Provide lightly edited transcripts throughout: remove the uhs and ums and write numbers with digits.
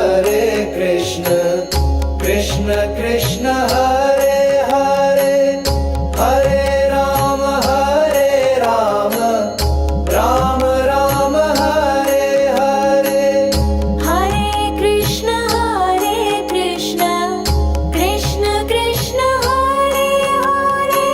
Hare Krishna Krishna Krishna Hare Hare Hare Ram Ram Ram Hare Hare Hare Krishna Krishna Krishna Hare Hare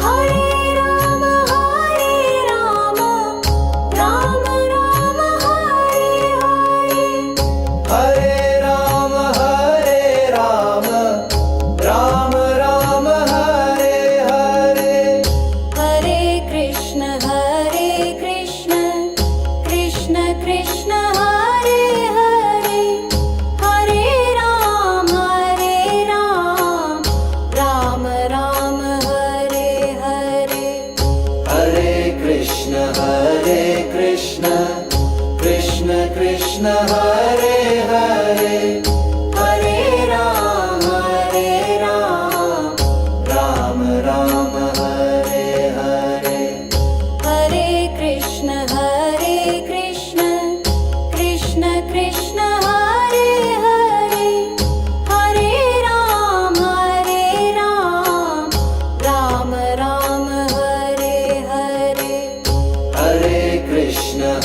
Hare Ram Ram Ram Hare Hare Hare Ram Ram Ram Hare Hare Hare Krishna Krishna Krishna Hare Hare Hare Ram Ram Ram Hare Hare Hare Krishna Krishna Krishna Hare Hare Hare Ram Ram Ram Hare Hare Hare Krishna Krishna Krishna Hare Hare Hare Ram Ram Hare Hare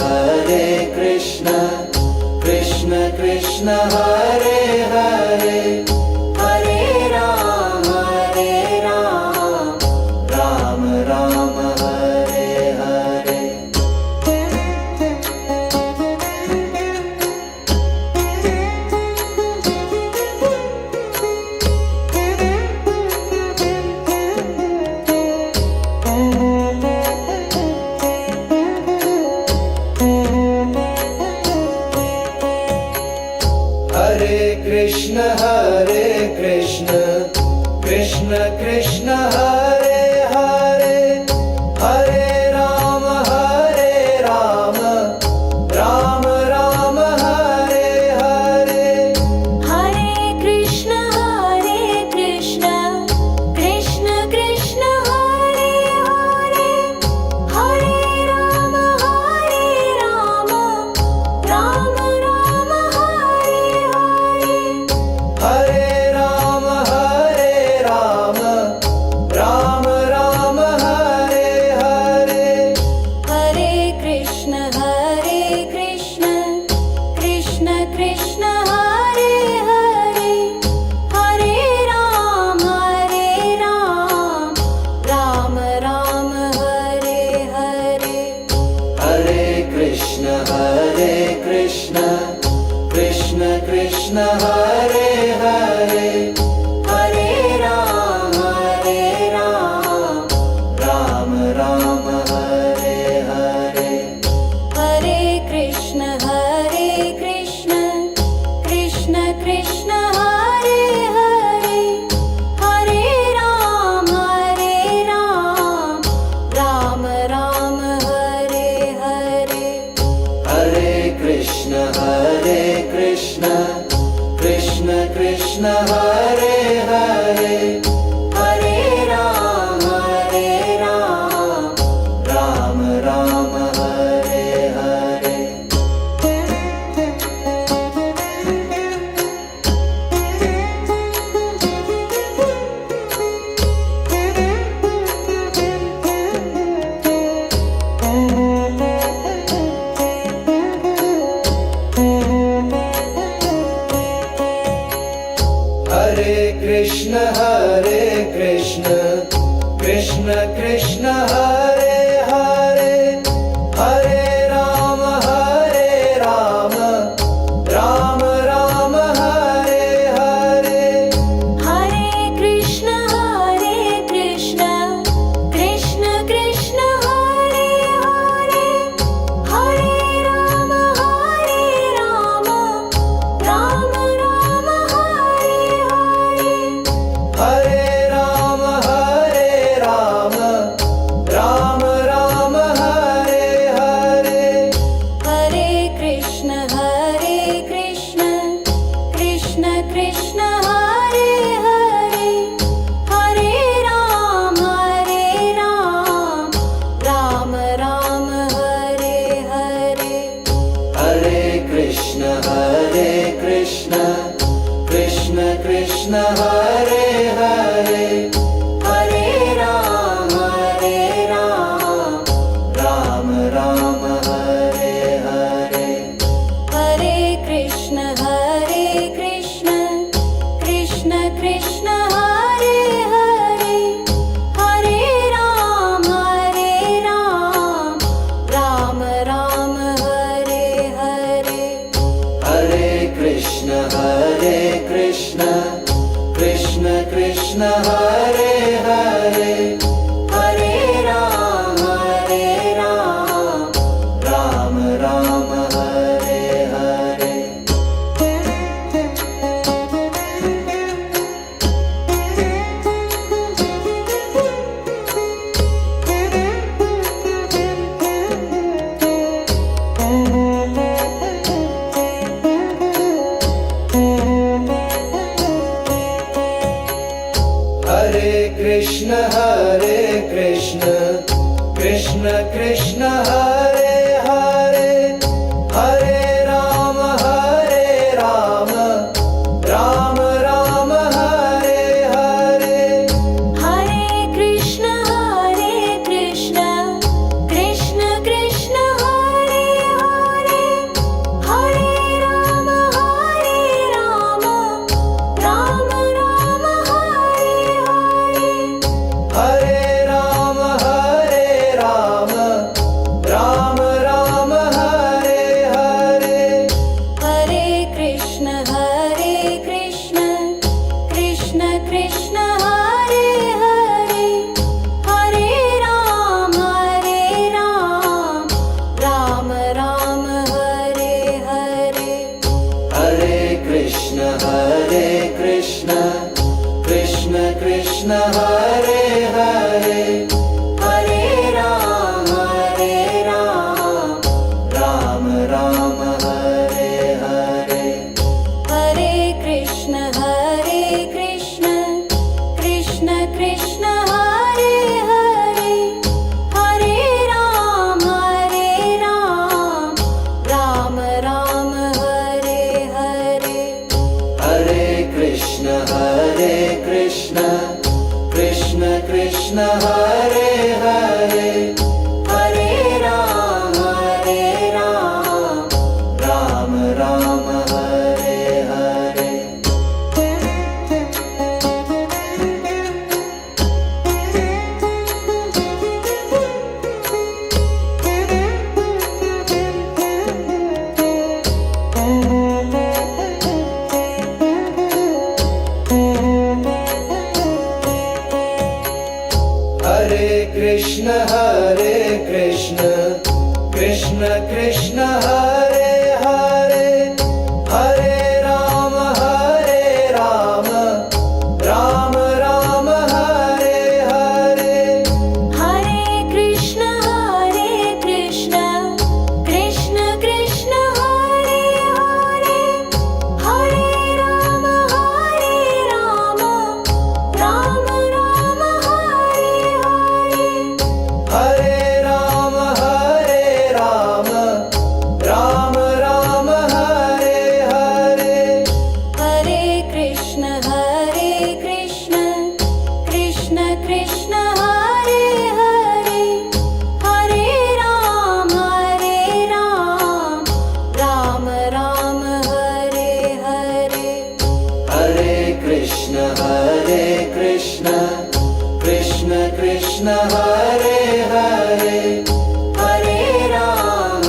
Hare Krishna Krishna Krishna Hare Hare Hare Ram Ram Hare Hare Hare Krishna Krishna Krishna Hare Hare Hare Ram Ram Ram Hare Hare Hare Krishna Krishna Krishna Hare Hare Hare Ram Ram Hare Hare Hare Ram Ram Ram Hare Hare Hare Krishna Krishna Krishna Hare Hare Hare Ram Ram Hare Hare Hare Krishna Krishna Hare Hare Hare Ram Ram Hare Hare Hare Krishna Krishna Krishna Hare Hare Hare Ram Ram Hare Hare Hare Krishna Krishna Hare Hare Hare Ram Ram Hare Hare Hare Krishna Krishna Krishna Hare Hare Hare Ram Ram Ram Hare Hare Hare Krishna Krishna Krishna Hare Hare Hare Ram Ram Hare Hare Hare Ram Ram Krishna Krishna Krishna Hare Hare Hare Ram Ram Ram Hare Hare Hare Krishna Krishna Krishna Hare Hare Hare Ram Ram Ram Hare Hare Hare Krishna Krishna Krishna Hare Hare Hare Ram Ram Ram Hare Hare Hare Krishna Krishna Krishna Hare Hare Hare Ram Ram Ram Hare Hare Hare Krishna Krishna Krishna Hare Hare Hare Ram Ram Ram Hare Hare Hare Ram Ram Ram Hare Hare Hare Krishna Krishna Krishna Hare Hare Hare Ram Ram Ram Hare Hare Hare Krishna Krishna Krishna Hare Hare Hare Ram Ram Ram Hare Hare Hare Krishna Krishna Krishna Hare Hare Hare Ram Ram Ram Hare Hare Hare Krishna Krishna Krishna Hare Hare Hare Ram Ram Ram Hare Hare Hare Krishna Krishna Krishna Hare Hare Hare Ram Ram Ram Hare Hare Hare Krishna Krishna Krishna Hare Hare Hare Ram Ram Ram Hare Hare Hare Ram Ram Ram Hare Hare Hare Krishna Krishna Krishna Hare Hare Hare Ram Ram Ram Hare Hare Hare Krishna Krishna Krishna Hare Hare Hare Ram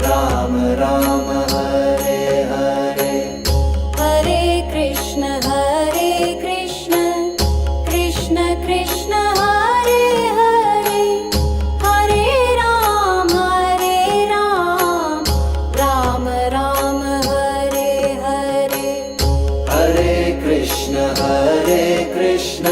Ram Ram Hare Hare Hare Krishna Krishna Krishna Hare Hare Hare Ram Ram Hare Hare Hare Krishna Krishna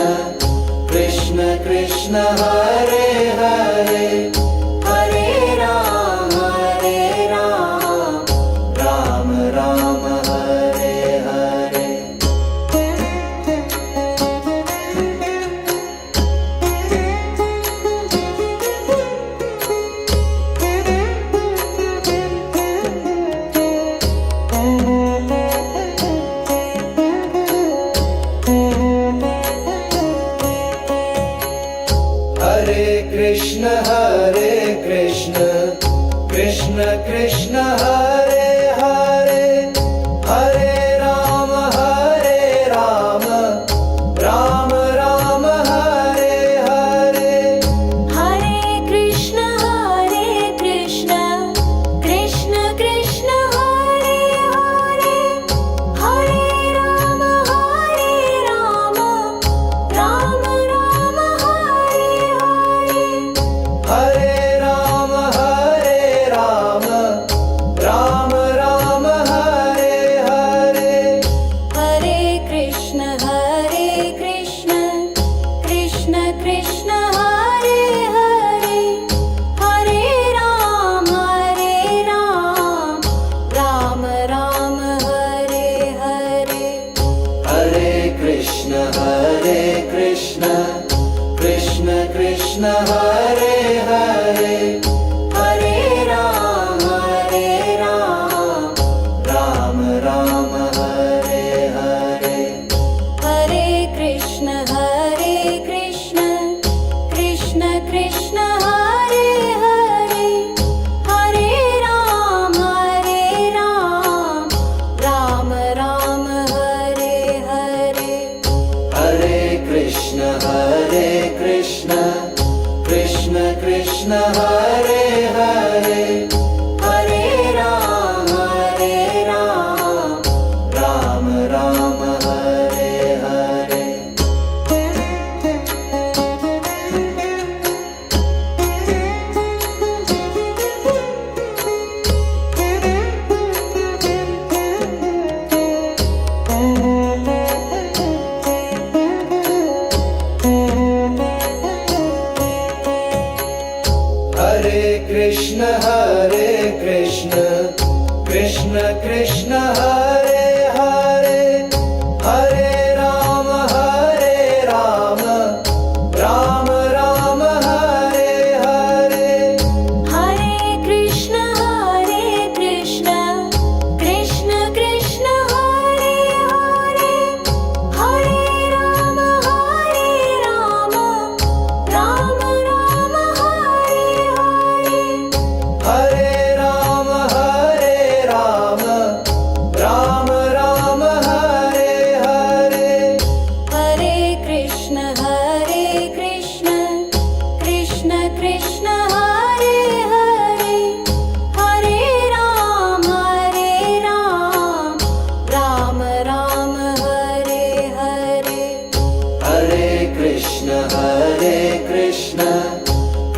Ram Ram Hare Hare Hare Krishna Krishna Krishna Hare Hare Hare Ram Ram Ram Hare Hare Hare Krishna Krishna Krishna Hare Hare Hare Ram Ram Ram Hare Hare Hare Krishna Krishna Krishna Hare Hare Hare Ram Ram Ram Hare Hare Hare Krishna Krishna Krishna Hare Hare Hare Ram Ram Ram Hare Hare Hare Ram Ram Ram Hare Hare Hare Krishna Krishna Krishna Hare Hare Hare Ram Ram Hare Hare Hare Krishna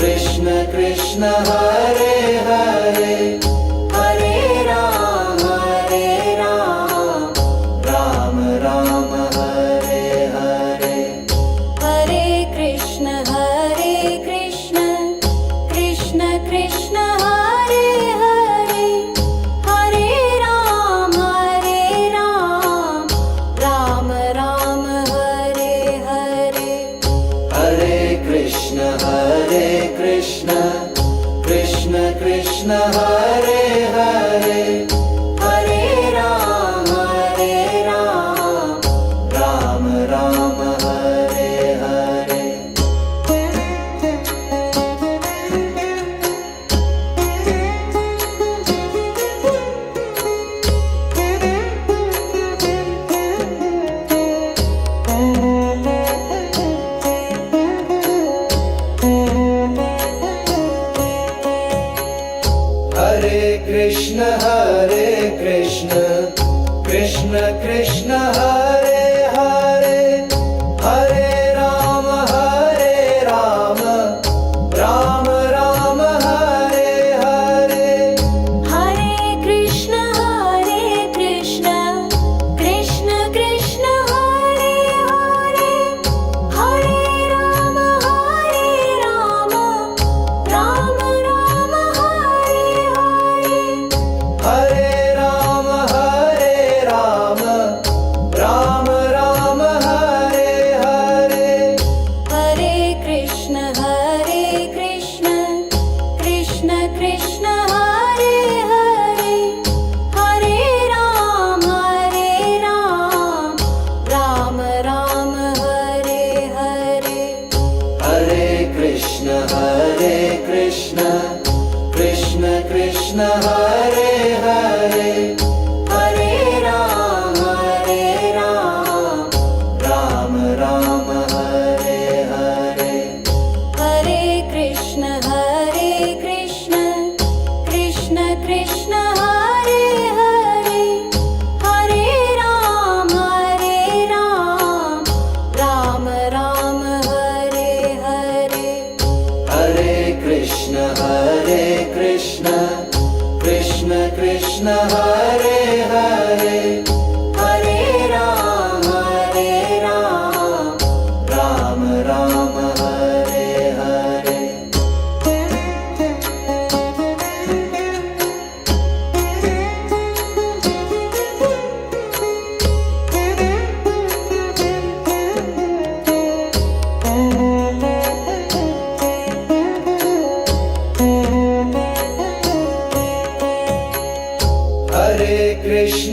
Krishna Krishna Hare Hare Hare Ram Ram Ram Hare Hare Hare Krishna Krishna Krishna Hare Hare Hare Ram Ram Hare Hare Hare Krishna Krishna Krishna Hare Hare Hare Ram Ram Ram Hare Hare Hare Krishna Krishna Krishna Hare Hare Hare Ram Ram Ram Hare Hare Hare Krishna Krishna Krishna Hare Hare Hare Ram Ram Hare Hare Hare Ram Ram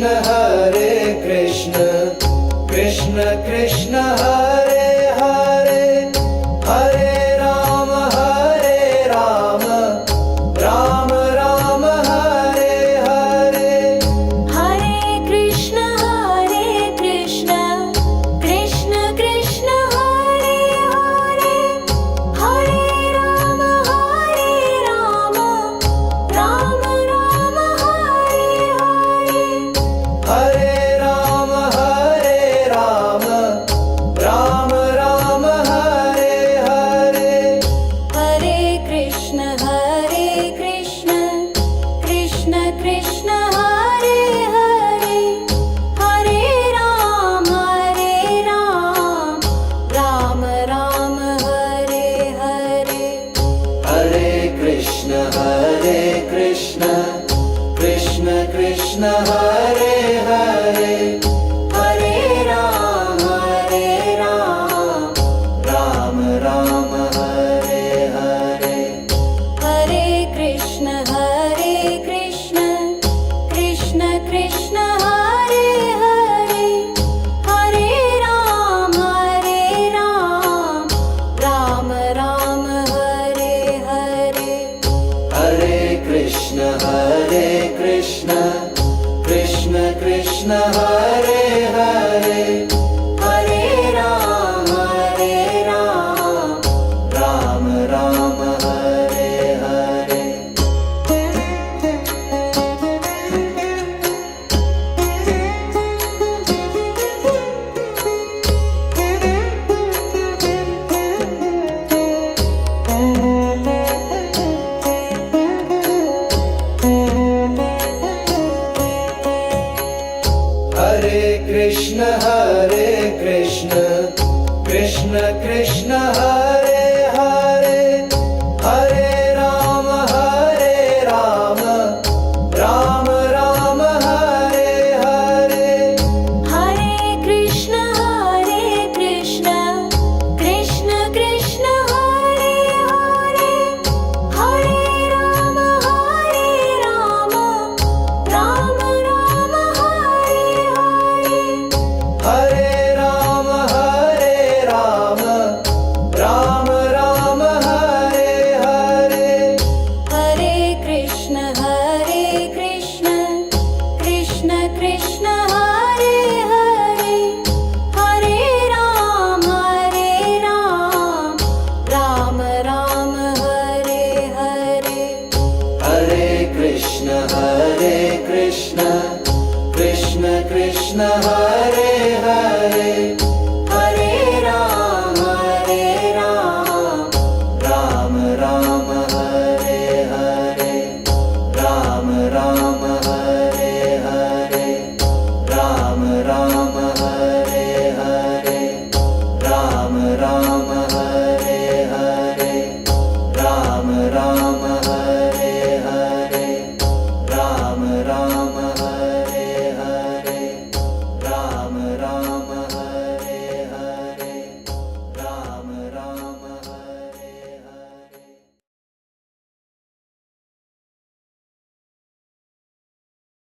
Krishna Hare Krishna Krishna Krishna Hare Hare Hare Rama Rama Rama Hare Hare Hare Krishna Krishna Krishna Hare Hare Hare Rama Rama Rama Hare Hare Hare Rama Rama Rama Hare Hare Hare Krishna Krishna Krishna Hare Hare Hare Rama Rama Rama Hare Hare Hare Krishna Krishna Krishna Hare Hare Hare Rama Rama Rama Hare Hare Hare Krishna Krishna Krishna Hare Hare Hare Rama Rama Rama Hare Hare Hare Krishna Krishna Krishna Hare Hare Hare Rama Rama Rama Hare Hare Hare Krishna Krishna Krishna Hare Hare Hare Rama Rama Rama Hare Hare Hare Krishna Krishna Krishna Hare Hare Hare Rama Rama Rama Hare Hare Hare Rama Rama Rama Hare Hare Hare Krishna Krishna Krishna Hare Hare Hare Rama Rama Hare Hare Hare Krishna Krishna Krishna Hare